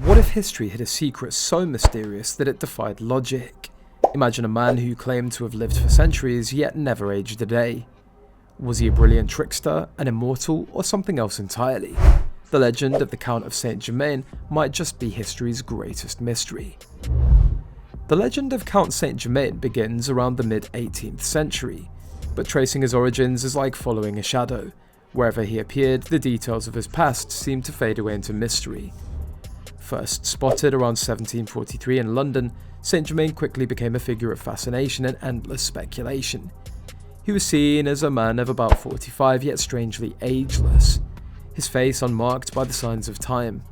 What if history hid a secret so mysterious that it defied logic? Imagine a man who claimed to have lived for centuries yet never aged a day. Was he a brilliant trickster, an immortal, or something else entirely? The legend of the Count of Saint Germain might just be history's greatest mystery. The legend of Count Saint Germain begins around the mid-18th century, but tracing his origins is like following a shadow. Wherever he appeared, the details of his past seemed to fade away into mystery. First spotted around 1743 in London, Saint Germain quickly became a figure of fascination and endless speculation. He was seen as a man of about 45 yet strangely ageless, his face unmarked by the signs of time.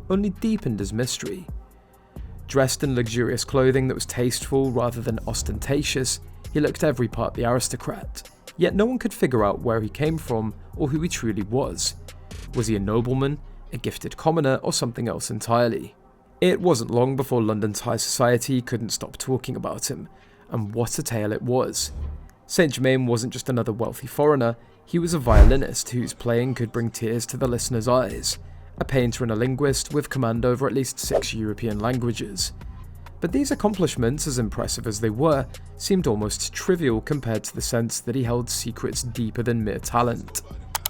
Only deepened his mystery. Dressed in luxurious clothing that was tasteful rather than ostentatious, he looked every part the aristocrat, yet no one could figure out where he came from or who he truly was. Was he a nobleman, a gifted commoner, or something else entirely? It wasn't long before London's high society couldn't stop talking about him, and what a tale it was. Saint Germain wasn't just another wealthy foreigner, he was a violinist whose playing could bring tears to the listener's eyes, a painter and a linguist with command over at least 6 European languages. But these accomplishments, as impressive as they were, seemed almost trivial compared to the sense that he held secrets deeper than mere talent.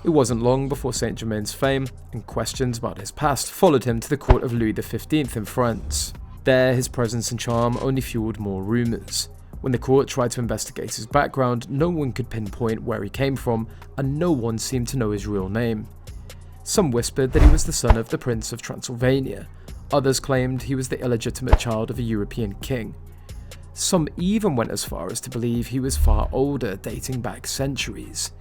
It wasn't long before Saint Germain's fame and questions about his past followed him to the court of Louis XV in France. There, his presence and charm only fueled more rumours. When the court tried to investigate his background, no one could pinpoint where he came from, and no one seemed to know his real name. Some whispered that he was the son of the Prince of Transylvania. Others claimed he was the illegitimate child of a European king. Some even went as far as to believe he was far older, dating back centuries.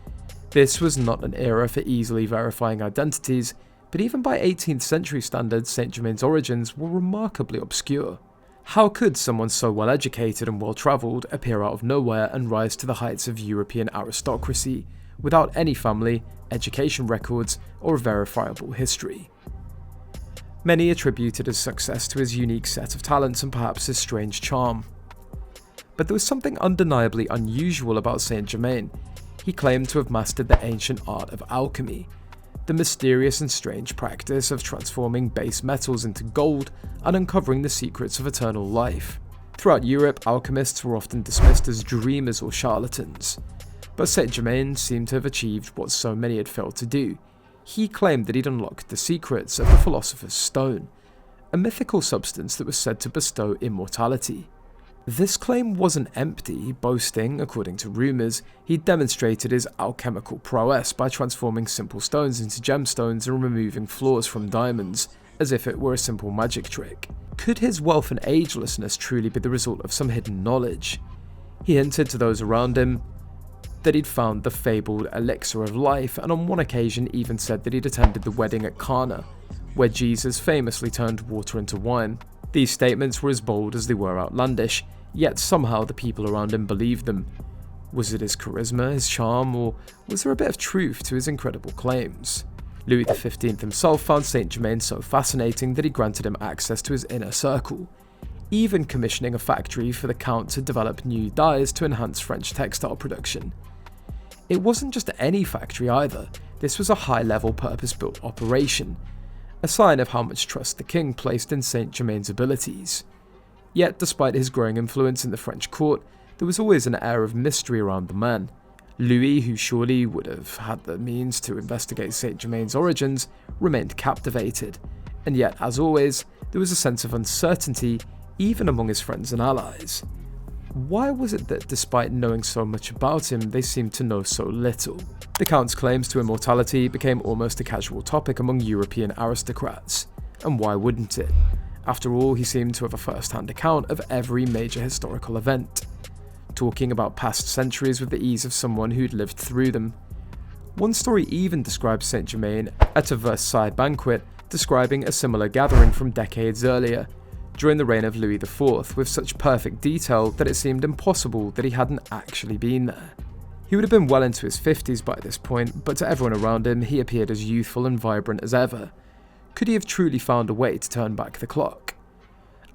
This was not an era for easily verifying identities, but even by 18th century standards, Saint Germain's origins were remarkably obscure. How could someone so well educated and well travelled appear out of nowhere and rise to the heights of European aristocracy without any family, education records, or verifiable history? Many attributed his success to his unique set of talents and perhaps his strange charm. But there was something undeniably unusual about Saint Germain. He claimed to have mastered the ancient art of alchemy, the mysterious and strange practice of transforming base metals into gold and uncovering the secrets of eternal life. Throughout Europe, alchemists were often dismissed as dreamers or charlatans, but Saint Germain seemed to have achieved what so many had failed to do. He claimed that he'd unlocked the secrets of the Philosopher's Stone, a mythical substance that was said to bestow immortality. This claim wasn't empty, boasting, according to rumours, he demonstrated his alchemical prowess by transforming simple stones into gemstones and removing flaws from diamonds, as if it were a simple magic trick. Could his wealth and agelessness truly be the result of some hidden knowledge? He hinted to those around him that he'd found the fabled elixir of life, and on one occasion even said that he'd attended the wedding at Cana, where Jesus famously turned water into wine. These statements were as bold as they were outlandish, yet somehow the people around him believed them. Was it his charisma, his charm, or was there a bit of truth to his incredible claims? Louis XV himself found Saint Germain so fascinating that he granted him access to his inner circle, even commissioning a factory for the Count to develop new dyes to enhance French textile production. It wasn't just any factory either, this was a high-level purpose-built operation, a sign of how much trust the king placed in Saint Germain's abilities. Yet, despite his growing influence in the French court, there was always an air of mystery around the man. Louis, who surely would have had the means to investigate Saint Germain's origins, remained captivated, and yet, as always, there was a sense of uncertainty even among his friends and allies. Why was it that despite knowing so much about him, they seemed to know so little? The Count's claims to immortality became almost a casual topic among European aristocrats, and why wouldn't it? After all, he seemed to have a first-hand account of every major historical event, talking about past centuries with the ease of someone who'd lived through them. One story even describes Saint Germain at a Versailles banquet, describing a similar gathering from decades earlier, during the reign of Louis IV, with such perfect detail that it seemed impossible that he hadn't actually been there. He would have been well into his 50s by this point, but to everyone around him, he appeared as youthful and vibrant as ever. Could he have truly found a way to turn back the clock?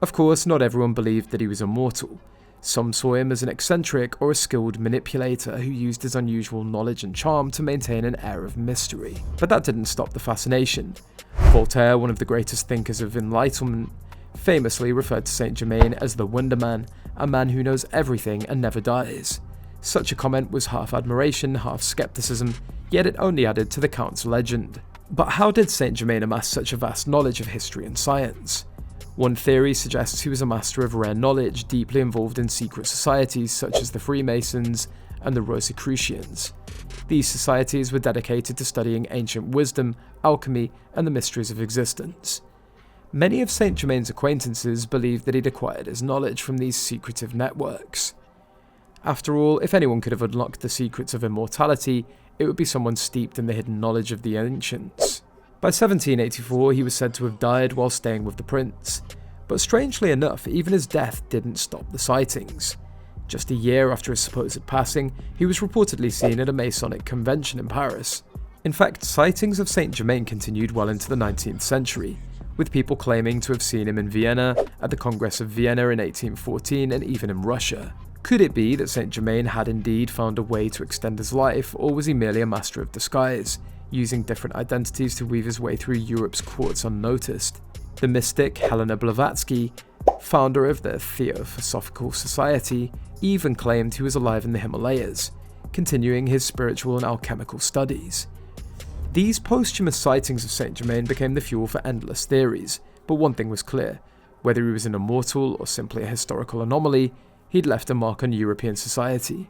Of course, not everyone believed that he was immortal. Some saw him as an eccentric or a skilled manipulator who used his unusual knowledge and charm to maintain an air of mystery. But that didn't stop the fascination. Voltaire, one of the greatest thinkers of Enlightenment, famously referred to Saint Germain as the Wonder Man, a man who knows everything and never dies. Such a comment was half admiration, half skepticism, yet it only added to the Count's legend. But how did Saint Germain amass such a vast knowledge of history and science? One theory suggests he was a master of rare knowledge, deeply involved in secret societies such as the Freemasons and the Rosicrucians. These societies were dedicated to studying ancient wisdom, alchemy, and the mysteries of existence. Many of Saint Germain's acquaintances believed that he'd acquired his knowledge from these secretive networks. After all, if anyone could have unlocked the secrets of immortality, it would be someone steeped in the hidden knowledge of the ancients. By 1784, he was said to have died while staying with the prince, but strangely enough, even his death didn't stop the sightings. Just a year after his supposed passing, he was reportedly seen at a Masonic convention in Paris. In fact, sightings of Saint Germain continued well into the 19th century, with people claiming to have seen him in Vienna, at the Congress of Vienna in 1814, and even in Russia. Could it be that Saint Germain had indeed found a way to extend his life, or was he merely a master of disguise, using different identities to weave his way through Europe's courts unnoticed? The mystic Helena Blavatsky, founder of the Theosophical Society, even claimed he was alive in the Himalayas, continuing his spiritual and alchemical studies. These posthumous sightings of Saint Germain became the fuel for endless theories, but one thing was clear: whether he was an immortal or simply a historical anomaly, he'd left a mark on European society.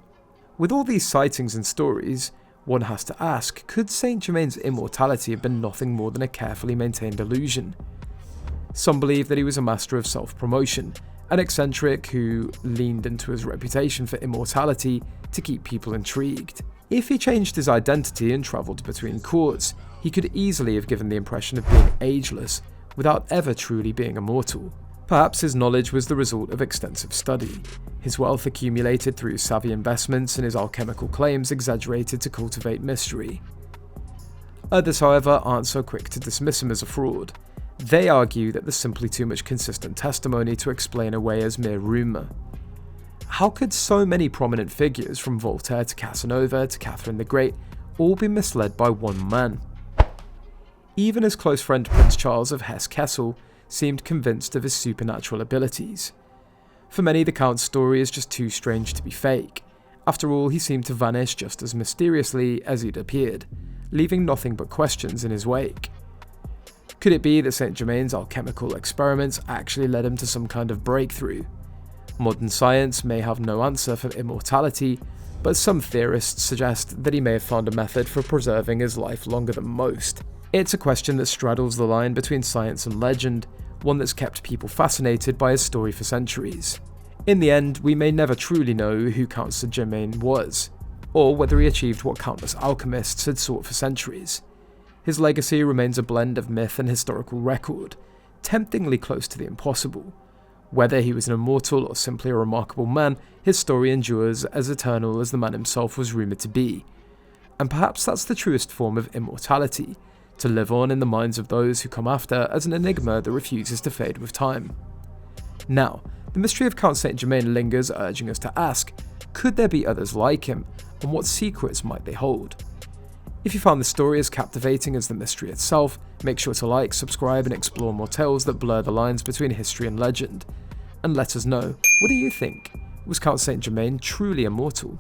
With all these sightings and stories, one has to ask, could Saint Germain's immortality have been nothing more than a carefully maintained illusion? Some believe that he was a master of self-promotion, an eccentric who leaned into his reputation for immortality to keep people intrigued. If he changed his identity and travelled between courts, he could easily have given the impression of being ageless, without ever truly being immortal. Perhaps his knowledge was the result of extensive study, his wealth accumulated through savvy investments, and his alchemical claims exaggerated to cultivate mystery. Others, however, aren't so quick to dismiss him as a fraud. They argue that there's simply too much consistent testimony to explain away as mere rumour. How could so many prominent figures, from Voltaire to Casanova to Catherine the Great, all be misled by one man? Even his close friend Prince Charles of Hesse-Kassel seemed convinced of his supernatural abilities. For many, the Count's story is just too strange to be fake. After all, he seemed to vanish just as mysteriously as he'd appeared, leaving nothing but questions in his wake. Could it be that Saint Germain's alchemical experiments actually led him to some kind of breakthrough? Modern science may have no answer for immortality, but some theorists suggest that he may have found a method for preserving his life longer than most. It's a question that straddles the line between science and legend, one that's kept people fascinated by his story for centuries. In the end, we may never truly know who Count Saint-Germain was, or whether he achieved what countless alchemists had sought for centuries. His legacy remains a blend of myth and historical record, temptingly close to the impossible. Whether he was an immortal or simply a remarkable man, his story endures as eternal as the man himself was rumoured to be. And perhaps that's the truest form of immortality, to live on in the minds of those who come after as an enigma that refuses to fade with time. Now, the mystery of Count Saint-Germain lingers, urging us to ask, could there be others like him, and what secrets might they hold? If you found this story as captivating as the mystery itself, make sure to like, subscribe, and explore more tales that blur the lines between history and legend. And let us know, what do you think? Was Count Saint-Germain truly immortal?